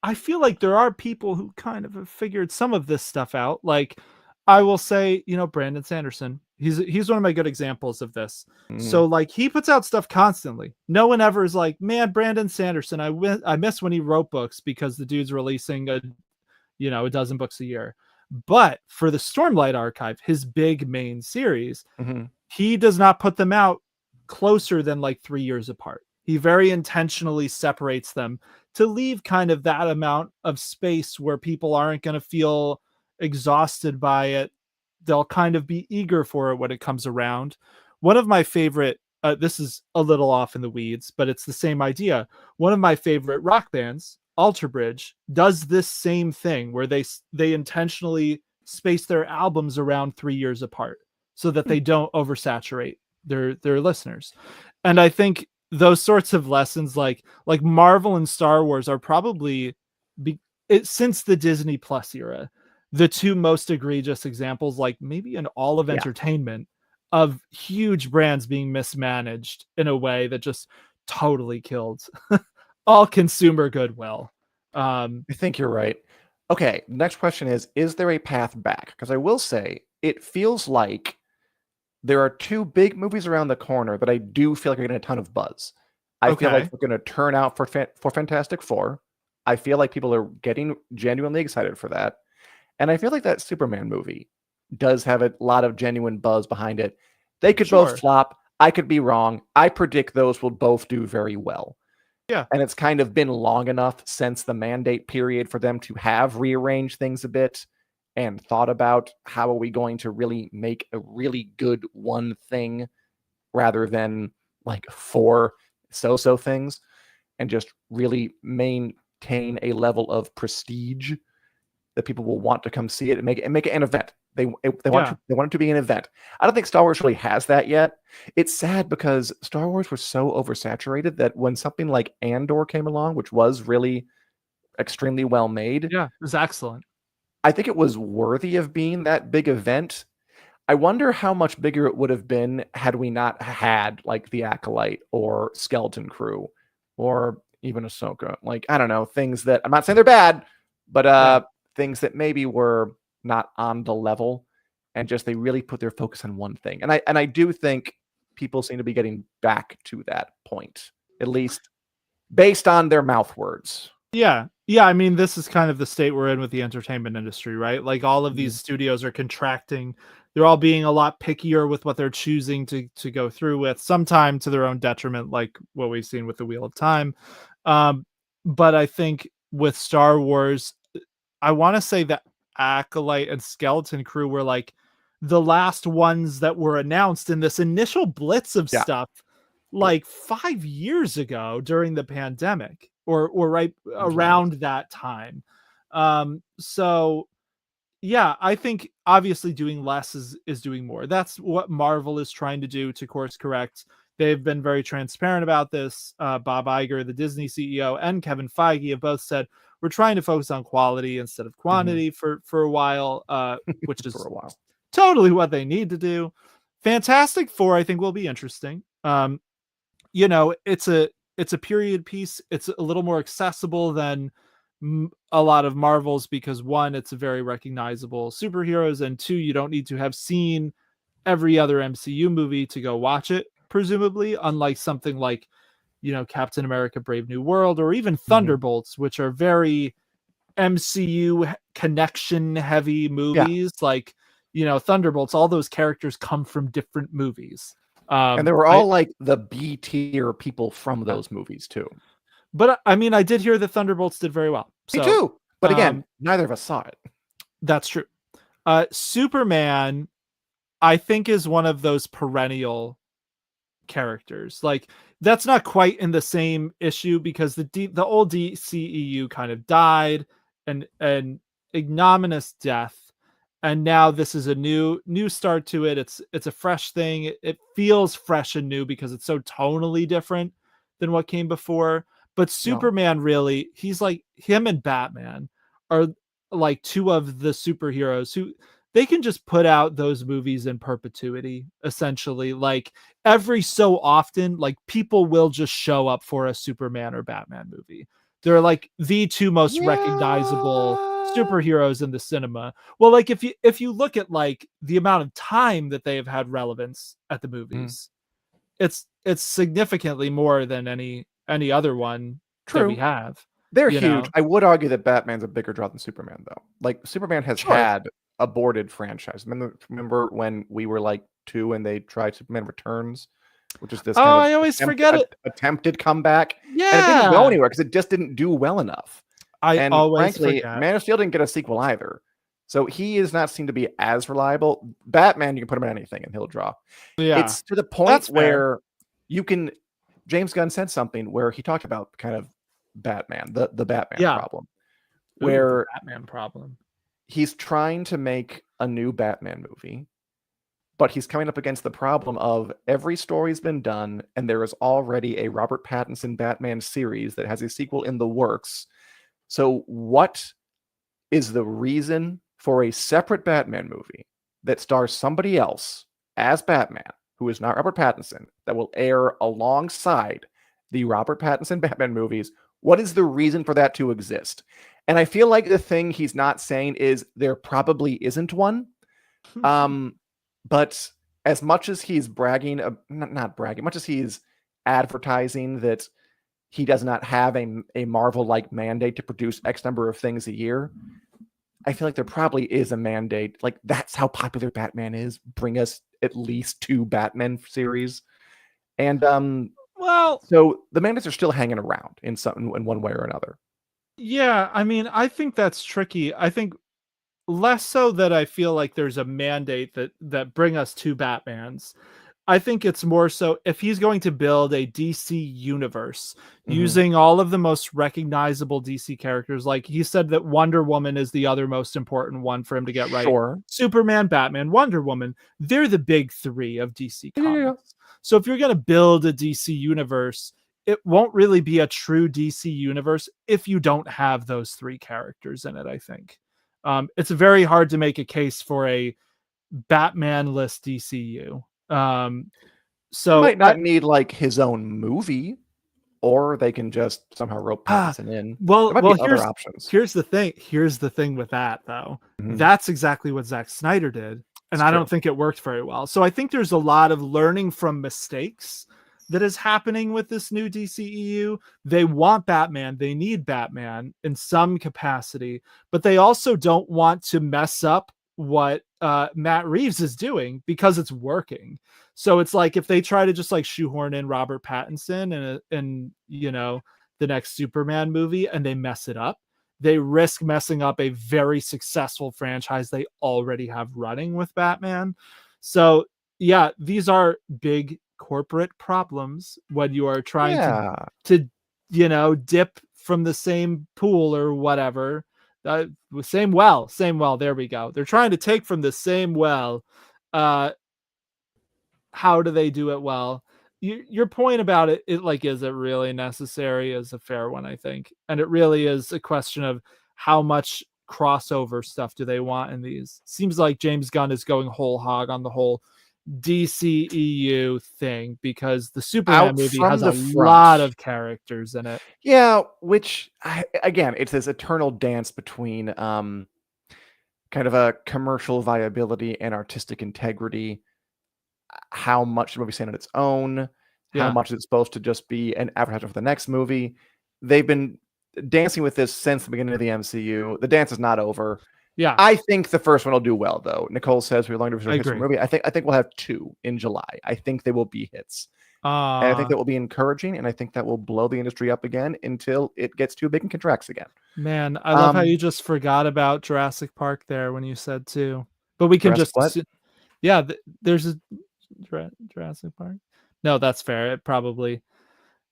I feel like there are people who kind of have figured some of this stuff out. Like I will say, Brandon Sanderson, he's one of my good examples of this. So like he puts out stuff constantly. No one ever is like, man, Brandon Sanderson, I miss when he wrote books, because the dude's releasing a dozen books a year. But for the Stormlight Archive, his big main series, he does not put them out closer than like 3 years apart. He very intentionally separates them to leave kind of that amount of space where people aren't going to feel exhausted by it. They'll kind of be eager for it when it comes around. One of my favorite, this is a little off in the weeds, but it's the same idea. One of my favorite rock bands, Alter Bridge, does this same thing where they intentionally space their albums around 3 years apart so that they don't oversaturate their listeners. And I think those sorts of lessons, like Marvel and Star Wars, are probably since the Disney Plus era, the two most egregious examples, like maybe in all of entertainment, of huge brands being mismanaged in a way that just totally killed all consumer goodwill. I think you're right. Okay, next question is there a path back? Because I will say, it feels like there are two big movies around the corner that I do feel like are getting a ton of buzz. I feel like we're going to turn out for Fantastic Four. I feel like people are getting genuinely excited for that. And I feel like that Superman movie does have a lot of genuine buzz behind it. They could both flop. I could be wrong. I predict those will both do very well. Yeah. And it's kind of been long enough since the mandate period for them to have rearranged things a bit. and thought about how are we going to really make a really good one thing rather than like 4 so-so things, and just really maintain a level of prestige that people will want to come see it and make it an event. They want it to be an event. I don't think Star Wars really has that yet. It's sad because Star Wars was so oversaturated that when something like Andor came along, which was really extremely well made, Yeah, it was excellent. I think it was worthy of being that big event. I wonder how much bigger it would have been had we not had like the Acolyte or Skeleton Crew or even Ahsoka. Like, I don't know, things that I'm not saying they're bad, but things that maybe were not on the level, and just they really put their focus on one thing. And I do think people seem to be getting back to that point, at least based on their mouth words. Yeah. I mean, this is kind of the state we're in with the entertainment industry, right? Like all of these studios are contracting. They're all being a lot pickier with what they're choosing to go through with, sometime to their own detriment, like what we've seen with the Wheel of Time. But I think with Star Wars, I want to say that Acolyte and Skeleton Crew were like the last ones that were announced in this initial blitz of stuff like 5 years ago during the pandemic or right around that time. So yeah, I think obviously doing less is doing more. That's what Marvel is trying to do to course correct. They've been very transparent about this. Bob Iger, the Disney CEO, and Kevin Feige have both said we're trying to focus on quality instead of quantity for a while, which is for a while. Totally what they need to do. Fantastic Four, I think, will be interesting. It's a period piece. It's a little more accessible than a lot of Marvels because one, it's a very recognizable superheroes, and two, you don't need to have seen every other MCU movie to go watch it, presumably, unlike something like, Captain America Brave New World or even Thunderbolts, which are very MCU connection heavy movies. Like, Thunderbolts, all those characters come from different movies. And they were all like the B tier people from those movies too. But I mean, I did hear that Thunderbolts did very well. Me too. But again, neither of us saw it. That's true. Superman, I think, is one of those perennial characters. Like, that's not quite in the same issue because the old DCEU kind of died, and an ignominious death, and now this is a new start to it. It's a fresh thing. It feels fresh and new because it's so tonally different than what came before. But Superman, really, he's like, him and Batman are like two of the superheroes who they can just put out those movies in perpetuity, essentially. Like every so often, like people will just show up for a Superman or Batman movie. They're like the two most recognizable superheroes in the cinema. Well, like if you look at like the amount of time that they have had relevance at the movies, it's significantly more than any other one that we have. They're huge. I would argue that Batman's a bigger draw than Superman, though. Like Superman has had aborted franchise. Remember when we were like 2 and they tried Superman Returns, which is this I always forget it. Attempted comeback. Yeah, and it didn't go anywhere because it just didn't do well enough. I always forget. Man of Steel didn't get a sequel either. So he is not seen to be as reliable. Batman, you can put him in anything and he'll draw. Yeah. It's to the point where you can. James Gunn said something where he talked about kind of Batman, the Batman problem. Where the Batman problem. He's trying to make a new Batman movie, but he's coming up against the problem of every story's been done, and there is already a Robert Pattinson Batman series that has a sequel in the works. So what is the reason for a separate Batman movie that stars somebody else as Batman, who is not Robert Pattinson, that will air alongside the Robert Pattinson Batman movies? What is the reason for that to exist? And I feel like the thing he's not saying is there probably isn't one. But as much as he's bragging, not bragging, much as he's advertising that he does not have a Marvel-like mandate to produce X number of things a year, I feel like there probably is a mandate. Like, that's how popular Batman is. Bring us at least 2 Batman series. And so the mandates are still hanging around in one way or another. Yeah, I mean, I think that's tricky. I think less so that I feel like there's a mandate that bring us two Batmans. I think it's more so if he's going to build a DC universe using all of the most recognizable DC characters, like he said that Wonder Woman is the other most important one for him to get right. Sure. Superman, Batman, Wonder Woman, they're the big three of DC Comics. Yeah. So if you're going to build a DC universe, it won't really be a true DC universe if you don't have those three characters in it, I think. It's very hard to make a case for a Batman-less DCU. So might not need like his own movie, or they can just somehow rope Pattinson in. Well, there might be other options. Here's the thing with that though. That's exactly what Zack Snyder did, and I don't think it worked very well. So I think there's a lot of learning from mistakes that is happening with this new DCEU. They want Batman, they need Batman in some capacity, but they also don't want to mess up what Matt Reeves is doing because it's working. So it's like if they try to just like shoehorn in Robert Pattinson in you know, the next Superman movie and they mess it up, they risk messing up a very successful franchise they already have running with Batman. So yeah, these are big corporate problems when you are trying to you know, dip from the same pool or whatever. Same well. There we go. They're trying to take from the same well. How do they do it well? Your point about it, is it really necessary, is a fair one, I think. And it really is a question of how much crossover stuff do they want in these. Seems like James Gunn is going whole hog on the whole DCEU thing because the Superman movie has a lot of characters in it. Yeah, which again, it's this eternal dance between kind of a commercial viability and artistic integrity. How much the movie stand on its own? How much is it supposed to just be an advertisement for the next movie? They've been dancing with this since the beginning of the MCU. The dance is not over. Yeah, I think the first one will do well, though. Nicole says we're going to hit a movie. I think we'll have 2 in July. I think they will be hits. And I think that will be encouraging, and I think that will blow the industry up again until it gets too big and contracts again. Man, I love how you just forgot about Jurassic Park there when you said 2. But we can there's a Jurassic Park. No, that's fair. It probably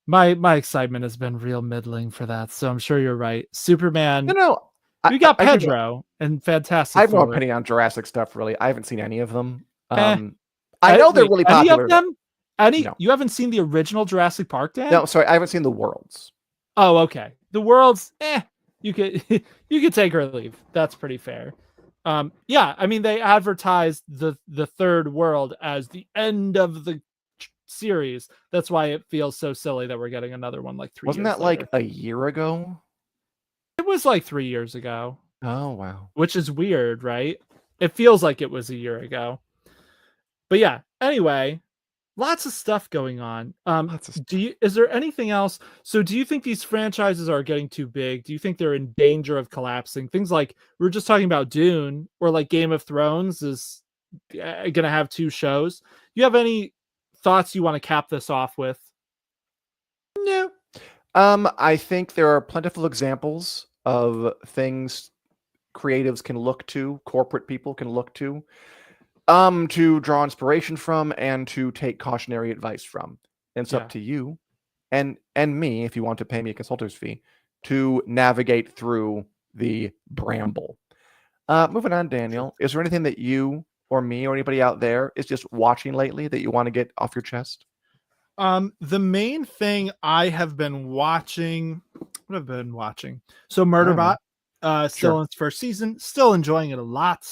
my excitement has been real middling for that, so I'm sure you're right. Superman. No. We got Pedro and Fantastic Four. I have no opinion on Jurassic stuff, really. I haven't seen any of them. I know they're really popular. Any of them? No. You haven't seen the original Jurassic Park, Dan? No, sorry, I haven't seen the Worlds. Oh, okay. The Worlds, you could you could take or leave. That's pretty fair. Yeah, I mean they advertised the third world as the end of the series. That's why it feels so silly that we're getting another one like 3 years Wasn't that later. like a year ago? It was like 3 years ago. Oh, wow. Which is weird, right? It feels like it was a year ago. But yeah, anyway, lots of stuff going on. Is there anything else? So do you think these franchises are getting too big? Do you think they're in danger of collapsing? Things like we were just talking about Dune, or like Game of Thrones is going to have 2 shows. Do you have any thoughts you want to cap this off with? No. I think there are plentiful examples of things creatives can look to, corporate people can look to draw inspiration from and to take cautionary advice from. And it's up to you and me, if you want to pay me a consultancy fee, to navigate through the bramble. Moving on, Daniel, is there anything that you or me or anybody out there is just watching lately that you want to get off your chest? The main thing I have been watching, so Murderbot, still in its first season, still enjoying it a lot.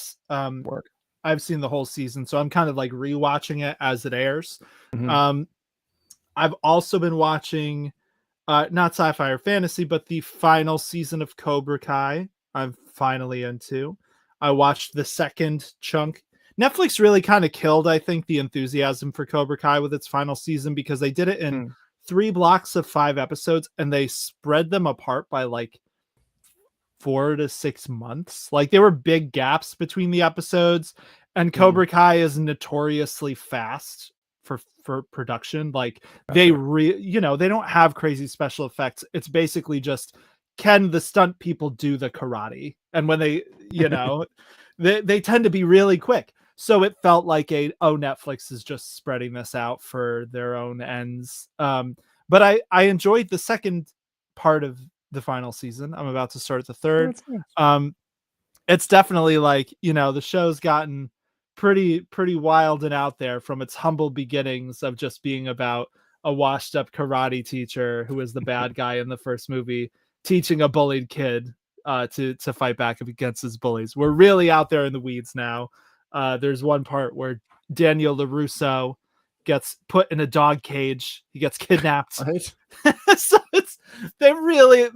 I've seen the whole season, so I'm kind of like rewatching it as it airs. I've also been watching not sci-fi or fantasy, but the final season of Cobra Kai. I'm finally into. I watched the second chunk. Netflix really kind of killed, I think, the enthusiasm for Cobra Kai with its final season because they did it in 3 blocks of 5 episodes and they spread them apart by like 4 to 6 months. Like there were big gaps between the episodes, and Cobra Kai is notoriously fast for production. Like they don't have crazy special effects. It's basically just can the stunt people do the karate? And when they, they tend to be really quick. So it felt like Netflix is just spreading this out for their own ends. But I enjoyed the second part of the final season. I'm about to start the third. It's definitely like, the show's gotten pretty wild and out there from its humble beginnings of just being about a washed up karate teacher who was the bad guy in the first movie teaching a bullied kid to fight back against his bullies. We're really out there in the weeds now. There's one part where Daniel LaRusso gets put in a dog cage. He gets kidnapped. Right. So they really,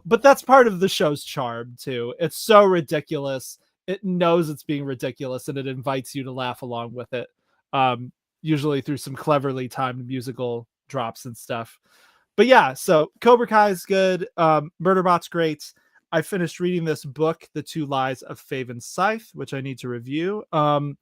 but that's part of the show's charm too. It's so ridiculous. It knows it's being ridiculous and it invites you to laugh along with it. Usually through some cleverly timed musical drops and stuff. But yeah, so Cobra Kai is good. Murderbot's great. I finished reading this book, The Two Lies of Faven Scythe, which I need to review. It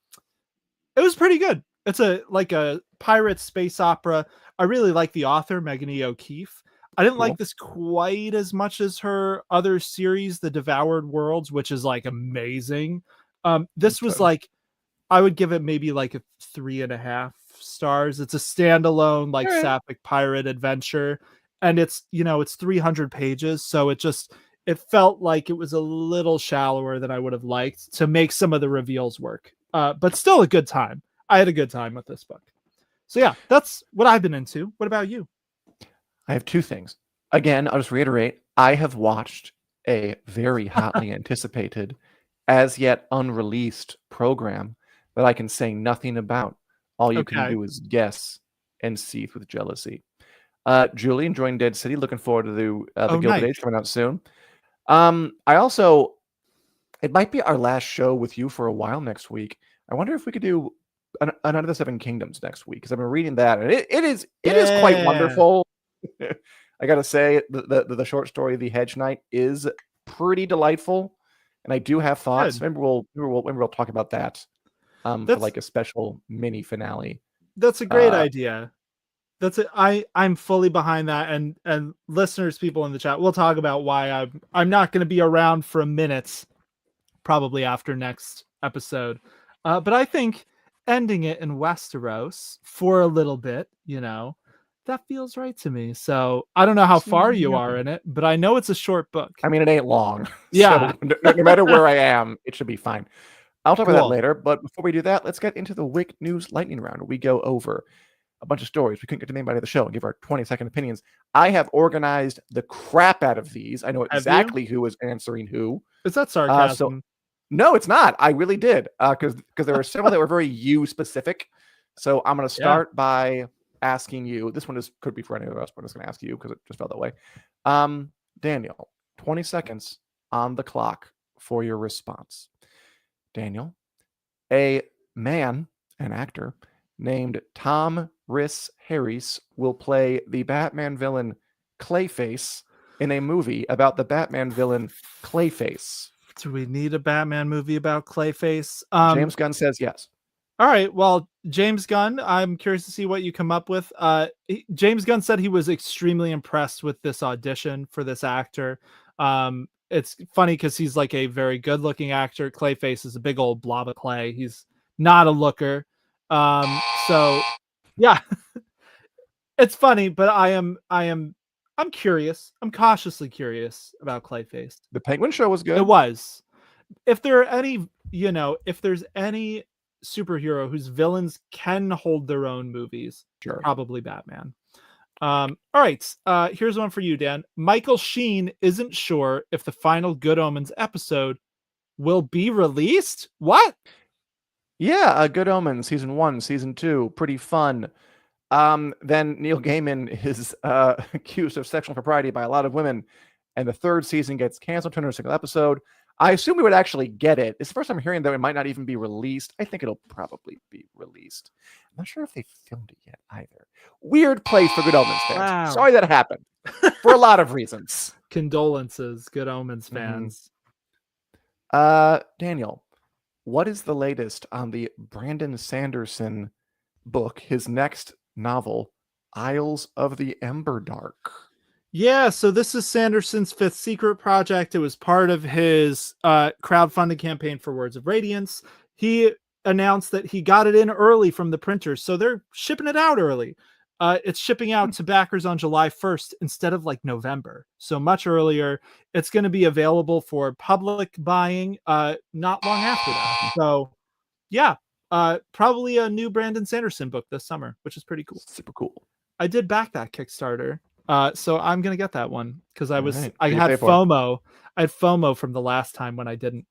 was pretty good. It's like a pirate space opera. I really like the author, Megan E. O'Keefe. I didn't like this quite as much as her other series, The Devoured Worlds, which is like amazing. This was like, I would give it maybe like a 3.5 stars. It's a standalone, like sapphic pirate adventure. And it's 300 pages. So it felt like it was a little shallower than I would have liked to make some of the reveals work. But still a good time. I had a good time with this book. So yeah, that's what I've been into. What about you? I have two things. Again, I'll just reiterate, I have watched a very hotly anticipated, as yet unreleased program that I can say nothing about. All you can do is guess and seethe with jealousy. Julie, enjoying Dead City. Looking forward to the Gilded Age coming out soon. It might be our last show with you for a while next week. I wonder if we could do another the Seven Kingdoms next week, because I've been reading that, and it is quite wonderful. I gotta say, the short story The Hedge Knight is pretty delightful, and I do have thoughts. Maybe we'll talk about that for like a special mini finale. That's a great idea. That's it. I'm fully behind that, and listeners, people in the chat, we'll talk about why I'm not going to be around for a minute, probably after next episode. But I think ending it in Westeros for a little bit, that feels right to me. So I don't know how far you are in it, but I know it's a short book. I mean, it ain't long. Yeah. So no matter where I am, it should be fine. I'll talk about that later. But before we do that, let's get into the WiC News Lightning Round. We go over a bunch of stories we couldn't get to anybody of the show and give our 20-second opinions. I have organized the crap out of these. I know exactly who is answering who. Is that sarcasm? No, it's not. I really did, because there were several that were very you specific. So I'm going to start by asking you. This one could be for any of us, but I'm just going to ask you because it just felt that way. Daniel, 20 seconds on the clock for your response. Daniel, a man, an actor named Tom Rhys-Harris will play the Batman villain Clayface in a movie about the Batman villain Clayface. Do we need a Batman movie about Clayface? James Gunn says yes. All right. Well, James Gunn, I'm curious to see what you come up with. James Gunn said he was extremely impressed with this audition for this actor. It's funny because he's like a very good looking actor. Clayface is a big old blob of clay. He's not a looker. So yeah, it's funny, but I'm curious. I'm cautiously curious about Clayface. The Penguin show was good. It was. If there are any, if there's any superhero whose villains can hold their own movies, probably Batman. All right. Here's one for you, Dan. Michael Sheen isn't sure if the final Good Omens episode will be released. What? Yeah, Good Omens, season 1, season 2, pretty fun. Then Neil Gaiman is accused of sexual impropriety by a lot of women, and the third season gets canceled to a single episode. I assume we would actually get it. It's the first time I'm hearing that it might not even be released. I think it'll probably be released. I'm not sure if they filmed it yet either. Weird place for Good Omens fans. Wow. Sorry that happened for a lot of reasons. Condolences, Good Omens fans. Daniel, what is the latest on the Brandon Sanderson book, his next novel, Isles of the Emberdark? Yeah, so this is Sanderson's fifth secret project. It was part of his crowdfunding campaign for Words of Radiance. He announced that he got it in early from the printers, so they're shipping it out early. It's shipping out to backers on July 1st instead of like November, so much earlier. It's going to be available for public buying not long after that. So, yeah, probably a new Brandon Sanderson book this summer, which is pretty cool. Super cool. I did back that Kickstarter. So I'm gonna get that one because I Right. I had FOMO. I had FOMO from the last time when I didn't.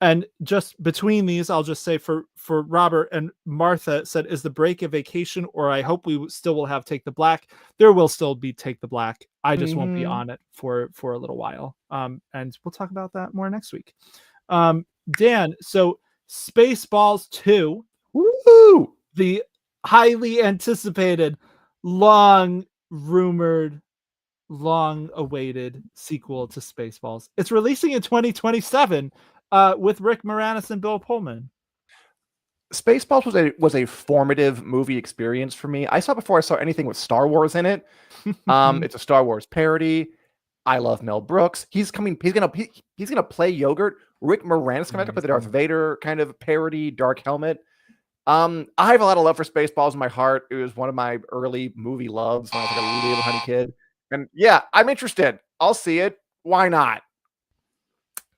And just between these, I'll just say for Robert and Martha said, is the break a vacation, or I hope we still will have Take the Black. There will still be Take the Black. I just won't be on it for a little while. And we'll talk about that more next week. Dan, so Spaceballs 2, Woo! the highly anticipated, long rumored, long awaited sequel to Spaceballs. It's releasing in 2027 with Rick Moranis and Bill Pullman. Spaceballs was a formative movie experience for me. I saw it before I saw anything with Star Wars in it. It's a Star Wars parody. I love Mel Brooks. He's gonna play Yogurt. Rick Moranis coming back to play the Darth Vader kind of parody, Dark Helmet. I have a lot of love for Spaceballs in my heart. It was one of my early movie loves when I was like a little honey kid. And yeah, I'm interested. I'll see it. Why not?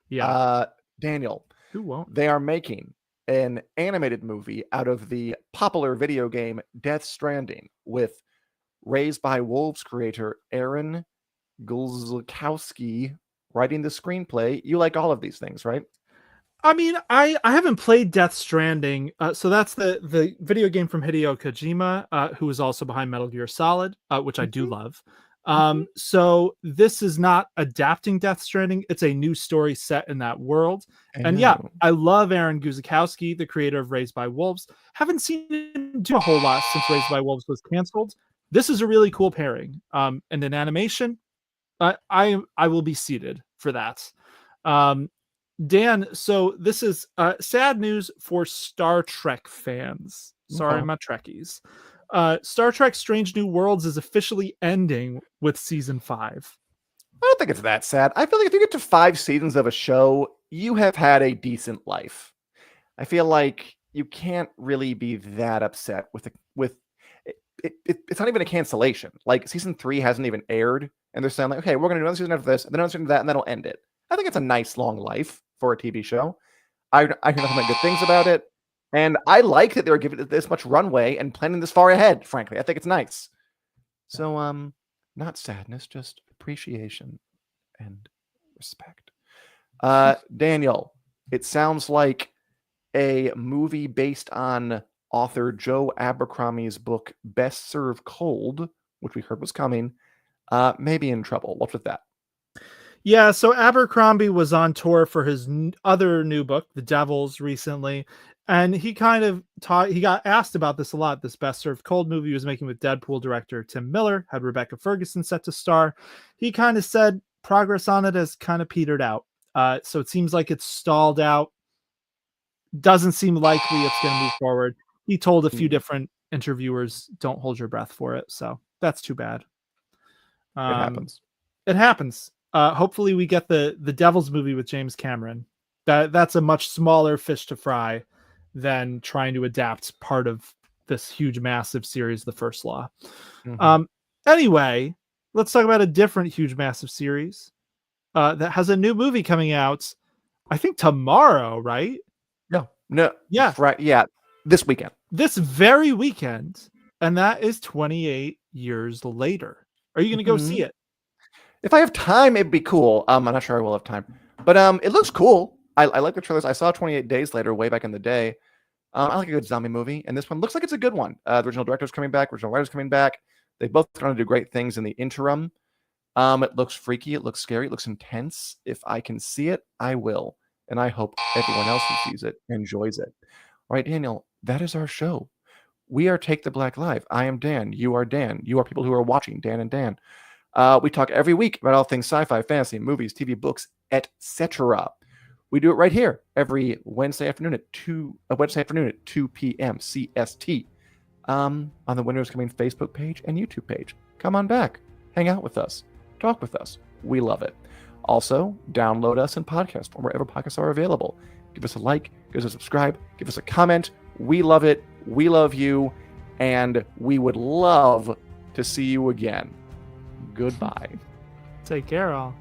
Yeah. Daniel, who won't? They are making an animated movie out of the popular video game Death Stranding with Raised by Wolves creator Aaron Gulzikowski writing the screenplay. You like all of these things, right? I mean, I haven't played Death Stranding, so that's the video game from Hideo Kojima, who is also behind Metal Gear Solid, which I do love. So this is not adapting Death Stranding; it's a new story set in that world. And yeah, I love Aaron Guzikowski, the creator of Raised by Wolves. Haven't seen him do a whole lot since Raised by Wolves was canceled. This is a really cool pairing, and in animation, I will be seated for that. Dan, so this is sad news for Star Trek fans. Sorry, my Trekkies. Star Trek Strange New Worlds is officially ending with season 5. I don't think it's that sad. I feel like if you get to 5 seasons of a show, you have had a decent life. I feel like you can't really be that upset with it's not even a cancellation. Like season 3 hasn't even aired, and they're saying like, okay, we're going to do another season after this, and then another season of that, and that'll end it. I think it's a nice long life for a TV show. I hear nothing but good things about it. And I like that they're giving it this much runway and planning this far ahead, frankly. I think it's nice. So, not sadness, just appreciation and respect. Daniel, it sounds like a movie based on author Joe Abercrombie's book, Best Served Cold, which we heard was coming, may be in trouble. What's with that? Yeah, so Abercrombie was on tour for his other new book, The Devils, recently, and he kind of he got asked about this a lot. This Best Served Cold movie he was making with Deadpool director Tim Miller, had Rebecca Ferguson set to star. He kind of said progress on it has kind of petered out. So it seems like it's stalled out. Doesn't seem likely it's going to move forward. He told a few different interviewers, don't hold your breath for it. So that's too bad. It happens. It happens. Hopefully we get the Devils movie with James Cameron. That's a much smaller fish to fry than trying to adapt part of this huge, massive series, The First Law. Anyway, let's talk about a different huge, massive series that has a new movie coming out, I think tomorrow, right? No. Yeah. Right. Yeah. This weekend. This very weekend. And that is 28 years later. Are you going to go see it? If I have time, it'd be cool. I'm not sure I will have time, but it looks cool. I like the trailers. I saw 28 Days Later way back in the day. I like a good zombie movie, and this one looks like it's a good one. The original director's coming back, original writer's coming back. They both going to do great things in the interim. It looks freaky, it looks scary, it looks intense. If I can see it, I will, and I hope everyone else who sees it enjoys it. All right, Daniel, that is our show. We are Take the Black Live. I am Dan. You are Dan. You are people who are watching Dan and Dan. We talk every week about all things sci-fi, fantasy, movies, TV, books, etc. We do it right here every Wednesday afternoon at 2 p.m. CST on the Winners Coming Facebook page and YouTube page. Come on back. hang out with us, talk with us. We love it. Also, download us in podcast form wherever podcasts are available. Give us a like, give us a subscribe, give us a comment. We love it. We love you. And we would love to see you again. Goodbye. Take care, all.